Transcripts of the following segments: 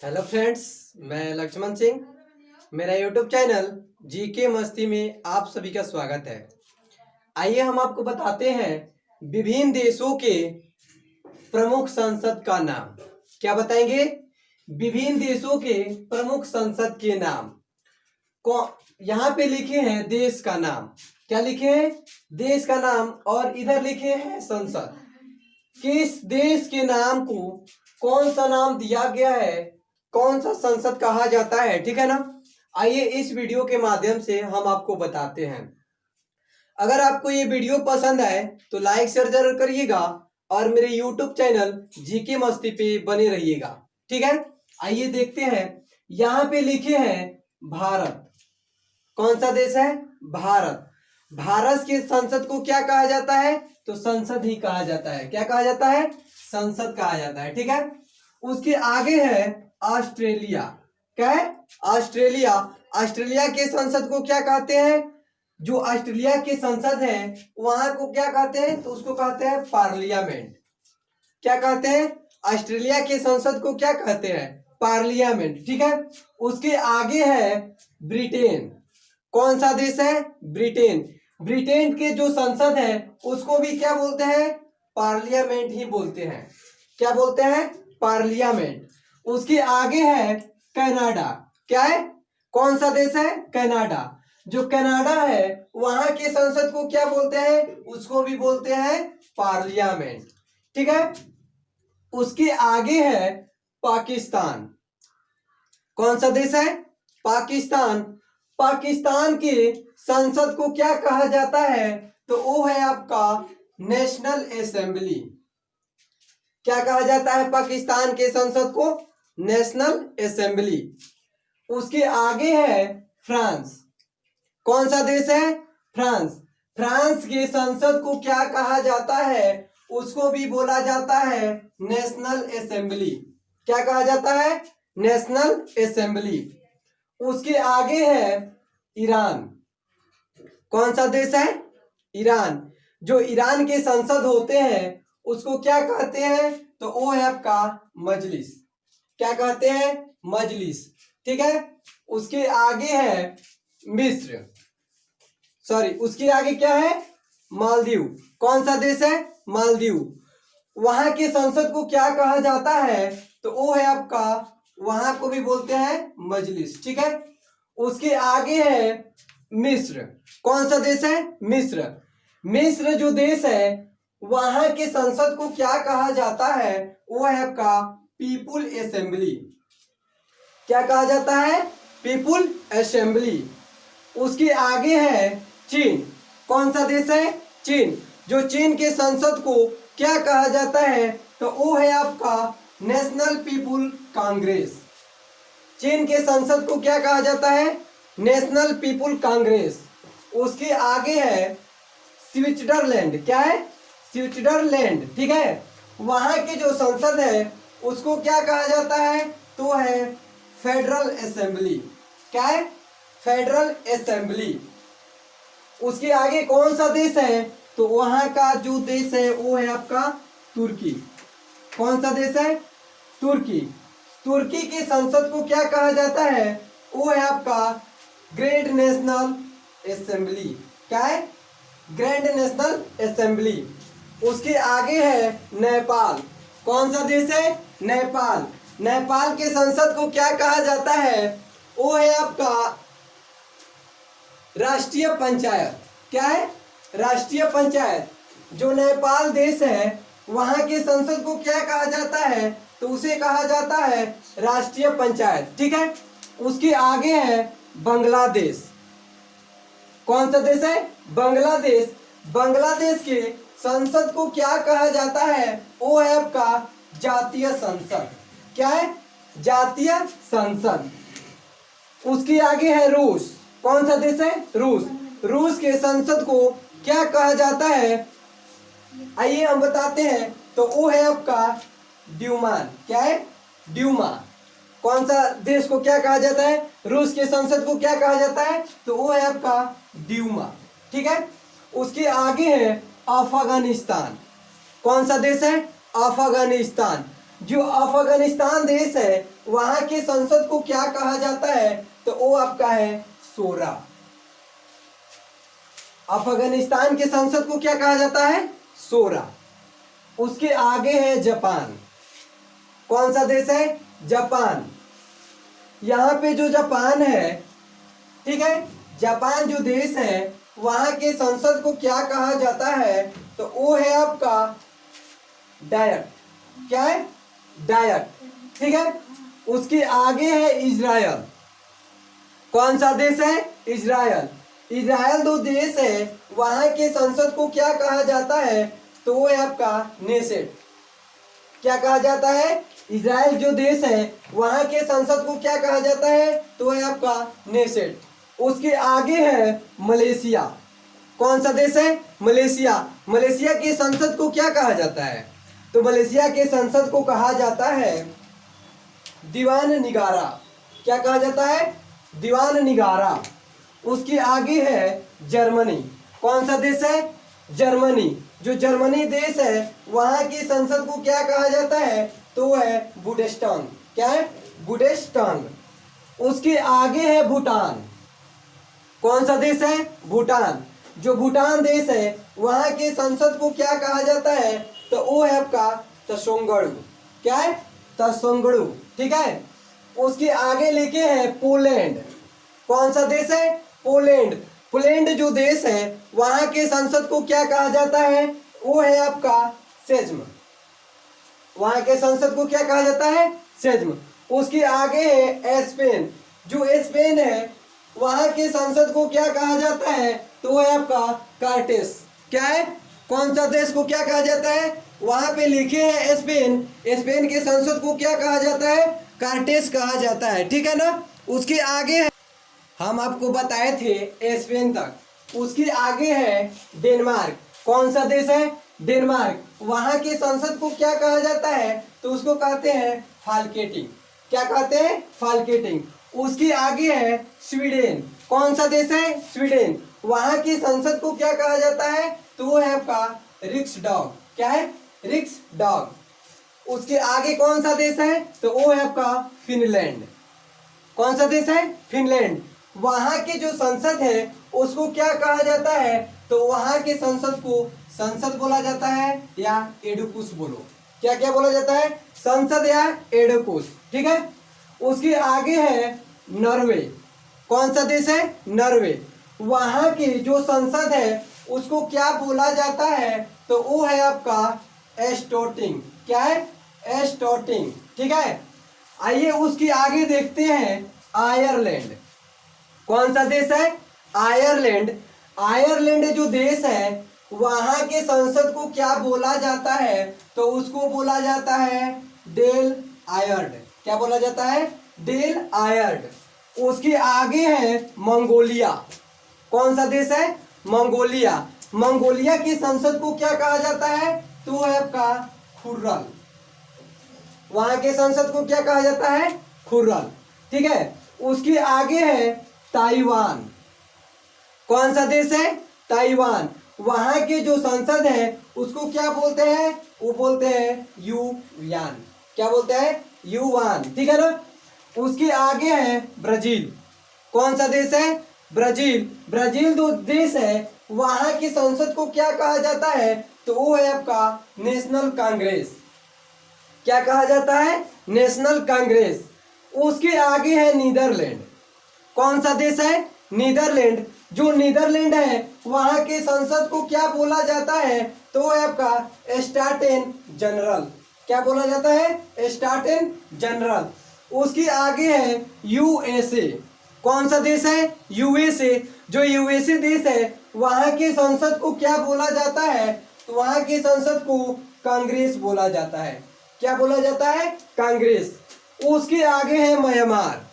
Hello friends, मैं लक्ष्मण सिंह। मेरा YouTube channel GK मस्ती में आप सभी का स्वागत है। आइए हम आपको बताते हैं विभिन्न देशों के प्रमुख संसद का नाम। क्या बताएंगे? विभिन्न देशों के प्रमुख संसद के नाम। यहाँ पे लिखे हैं देश का नाम। क्या लिखे हैं? देश का नाम। और इधर लिखे हैं संसद। किस देश के नाम को कौन सा नाम दिया गया है, कौन सा संसद कहा जाता है, ठीक है ना। आइए इस वीडियो के माध्यम से हम आपको बताते हैं। अगर आपको ये वीडियो पसंद आए तो लाइक शेयर जरूर करिएगा और मेरे यूट्यूब चैनल जीके मस्ती पे बने रहिएगा, ठीक है। आइए देखते हैं। यहाँ पे लिखे हैं भारत। कौन सा देश है? भारत। भारत के संसद को क्या कहा जाता है? तो संसद ही कहा जाता है। क्या कहा जाता है? संसद कहा जाता है, ठीक है। उसके आगे है ऑस्ट्रेलिया। क्या है? ऑस्ट्रेलिया। ऑस्ट्रेलिया के संसद को क्या कहते हैं? जो ऑस्ट्रेलिया के संसद है वहां को क्या कहते हैं? तो उसको कहते हैं पार्लियामेंट। क्या कहते हैं? ऑस्ट्रेलिया के संसद को क्या कहते हैं? पार्लियामेंट, ठीक है। उसके आगे है ब्रिटेन। कौन सा देश है? ब्रिटेन। ब्रिटेन के जो संसद है उसको भी क्या बोलते हैं? पार्लियामेंट ही बोलते हैं। क्या बोलते हैं? पार्लियामेंट। उसके आगे है कनाडा। क्या है? कौन सा देश है? कनाडा। जो कनाडा है वहां के संसद को क्या बोलते हैं? उसको भी बोलते हैं पार्लियामेंट, ठीक है। उसके आगे है पाकिस्तान। कौन सा देश है? पाकिस्तान। पाकिस्तान के संसद को क्या कहा जाता है? तो वो है आपका नेशनल असेंबली। क्या कहा जाता है पाकिस्तान के संसद को? National assembly. उसके आगे है फ्रांस। कौन सा देश है? फ्रांस। फ्रांस के संसद को क्या कहा जाता है? उसको भी बोला जाता है नेशनल असेंबली। क्या कहा जाता है? National assembly. उसके आगे है ईरान। कौन सा देश है? ईरान। जो ईरान के संसद होते हैं उसको क्या कहते हैं? तो वो है आपका मजलिस। क्या कहते हैं? मजलिस, ठीक है। उसके आगे है मिस्र। उसके आगे क्या है? मालदीव। कौन सा देश है? मालदीव। वहां के संसद को क्या कहा जाता है? तो वो है आपका, वहां को भी बोलते हैं मजलिस, ठीक है। उसके आगे है मिस्र। कौन सा देश है? मिस्र। मिस्र जो देश है वहां के संसद को क्या कहा जाता है? वो है आपका पीपुल असेंबली। क्या कहा जाता है? People assembly. उसके आगे है चीन। कौन सा देश है? चीन। जो चीन के संसद को क्या कहा जाता है? तो वो है आपका नेशनल पीपुल कांग्रेस। चीन के संसद को क्या कहा जाता है? National people Congress. उसके आगे है स्विट्जरलैंड। क्या है? स्विट्जरलैंड, ठीक है। वहां के जो संसद है उसको क्या कहा जाता है? तो है फेडरल असेंबली। क्या है? Federal assembly. उसके आगे कौन सा देश है? तो वहां का जो देश है वो है आपका तुर्की। कौन सा देश है? तुर्की। तुर्की के संसद को क्या कहा जाता है? वो है आपका ग्रेट नेशनल असेंबली। क्या है? Grand national assembly. उसके आगे है नेपाल। कौन सा देश है? नेपाल। नेपाल के संसद को क्या कहा जाता है? वो है आपका राष्ट्रीय पंचायत। क्या है? राष्ट्रीय पंचायत। जो नेपाल देश है वहां के संसद को क्या कहा जाता है? तो उसे कहा जाता है राष्ट्रीय पंचायत, ठीक है। उसके आगे है बांग्लादेश। कौन सा देश है? बांग्लादेश। बांग्लादेश के संसद को क्या कहा जाता है? वो है आपका जातीय संसद। क्या है? जातीय संसद। उसके आगे है रूस। कौन सा देश है? रूस। रूस के संसद को क्या कहा जाता है? आइए हम बताते हैं। तो वो है आपका ड्यूमान। क्या है? ड्यूमा। कौन सा देश को क्या कहा जाता है? रूस के संसद को क्या कहा जाता है? तो वो है आपका ड्यूमा, ठीक है। उसके आगे है अफगानिस्तान। कौन सा देश है? अफगानिस्तान। जो अफगानिस्तान देश है वहां के संसद को क्या कहा जाता है? तो वो आपका है शोरा। अफगानिस्तान के संसद को क्या कहा जाता है? शोरा। उसके आगे है जापान। कौन सा देश है? जापान। यहाँ पे जो जापान है, ठीक है, जापान जो देश है वहां के संसद को क्या कहा जाता है? तो वो है आपका डायट। क्या है? डायट। ठीक है। उसके आगे है इजराइल। कौन सा देश है? इजराइल। इजराइल जो देश है वहां के संसद को क्या कहा जाता है? तो वो है आपका नेसेट। क्या कहा जाता है? इजराइल जो देश है वहां के संसद को क्या कहा जाता है? तो है आपका नेसेट। उसके आगे है मलेशिया। कौन सा देश है? मलेशिया। मलेशिया के संसद को क्या कहा जाता है? तो मलेशिया के संसद को कहा जाता है दीवान निगारा। क्या कहा जाता है? दीवान निगारा। उसके आगे है जर्मनी। कौन सा देश है? जर्मनी। जो जर्मनी देश है वहां की संसद को क्या कहा जाता है? तो है बुडेस्टांग। क्या है? बुडेस्टांग। उसके आगे है भूटान। कौन सा देश है? भूटान। जो भूटान देश है वहां के संसद को क्या कहा जाता है? तो वो है आपका त्सोंगडू। क्या है? त्सोंगडू। ठीक है। उसके आगे लेके है पोलैंड। कौन सा देश है? पोलैंड। पोलैंड जो देश है वहां के संसद को क्या कहा जाता है? वो है आपका सेज्म। वहां के संसद को क्या कहा जाता है? सेज्म। उसके आगे है स्पेन। जो स्पेन है वहां के संसद को क्या कहा जाता है? तो वो है आपका कार्टेस। क्या है? कौन सा देश को क्या कहा जाता है? वहां पे लिखे हैं स्पेन। स्पेन के संसद को क्या कहा जाता है? कार्टेस कहा जाता है। ठीक है ना। उसके आगे है, हम आपको बताए थे स्पेन तक। उसके आगे है डेनमार्क। कौन सा देश है? डेनमार्क। वहां के संसद को क्या कहा जाता है? तो उसको कहते हैं फाल्केटिंग। क्या कहते हैं? फाल्केटिंग। उसके आगे है स्वीडन। कौन सा देश है? स्वीडन। वहां की संसद को क्या कहा जाता है? तो वो है आपका रिक्सडॉग। क्या है? रिक्सडॉग। उसके आगे कौन सा देश है? तो वो है आपका फिनलैंड। कौन सा देश है? फिनलैंड। वहां की जो संसद है उसको क्या कहा जाता है? तो वहां के संसद को संसद बोला जाता है या एडुकुस बोलो। क्या क्या बोला जाता है? संसद या एडुकुस। ठीक है। उसके आगे है नॉर्वे। कौन सा देश है? नॉर्वे। वहां की जो संसद है उसको क्या बोला जाता है? तो वो है आपका एस्टोटिंग। क्या है? एस्टोटिंग। ठीक है। आइए उसके आगे देखते हैं आयरलैंड। कौन सा देश है? आयरलैंड। आयरलैंड जो देश है वहां के संसद को क्या बोला जाता है? तो उसको बोला जाता है डेल आयर्ड। क्या बोला जाता है? डेल आयर्ड। उसके आगे है मंगोलिया। कौन सा देश है? मंगोलिया। मंगोलिया की संसद को क्या कहा जाता है? तो है आपका खुर्रल। वहां के संसद को क्या कहा जाता है? खुर्रल। ठीक है। उसके आगे है ताइवान। कौन सा देश है? ताइवान। वहां के जो संसद है उसको क्या बोलते हैं? वो बोलते हैं युआन। क्या बोलते हैं? युआन। ठीक है ना। उसके आगे है ब्राजील। कौन सा देश है? ब्राजील। ब्राजील जो देश है वहां की संसद को क्या कहा जाता है? तो वो है आपका नेशनल कांग्रेस। क्या कहा जाता है? नेशनल कांग्रेस। उसके आगे है नीदरलैंड। कौन सा देश है? नीदरलैंड। जो नीदरलैंड है वहां के संसद को क्या बोला जाता है? तो है आपका स्टाटेन जनरल। क्या बोला जाता है? स्टाटेन जनरल। उसके आगे है यूएसए। कौन सा देश है? यूएसए। जो यूएसए देश है वहां के संसद को क्या बोला जाता है? तो वहां की संसद को कांग्रेस बोला जाता है। क्या बोला जाता है? कांग्रेस। उसके आगे है म्यांमार।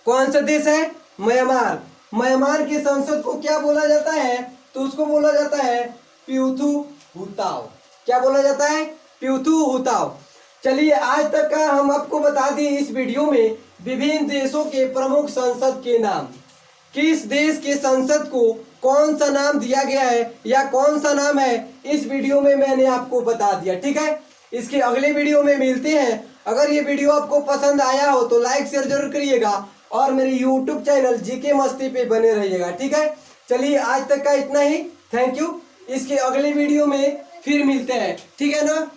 कौन सा देश है? म्यांमार। म्यांमार की संसद को क्या बोला जाता है? तो उसको बोला जाता है प्यूथू हुताओ। क्या बोला जाता है? प्यूथू हुताओ। चलिए आज तक का हम आपको बता दिए इस वीडियो में विभिन्न देशों के प्रमुख संसद के नाम। किस देश के संसद को कौन सा नाम दिया गया है या कौन सा नाम है, इस वीडियो में मैंने आपको बता दिया। ठीक है, इसके अगले वीडियो में मिलते हैं। अगर ये वीडियो आपको पसंद आया हो तो लाइक शेयर जरूर करिएगा और मेरे यूट्यूब चैनल जीके मस्ती पे बने रहिएगा। ठीक है, चलिए आज तक का इतना ही। Thank you. इसके अगले वीडियो में फिर मिलते हैं। ठीक है ना।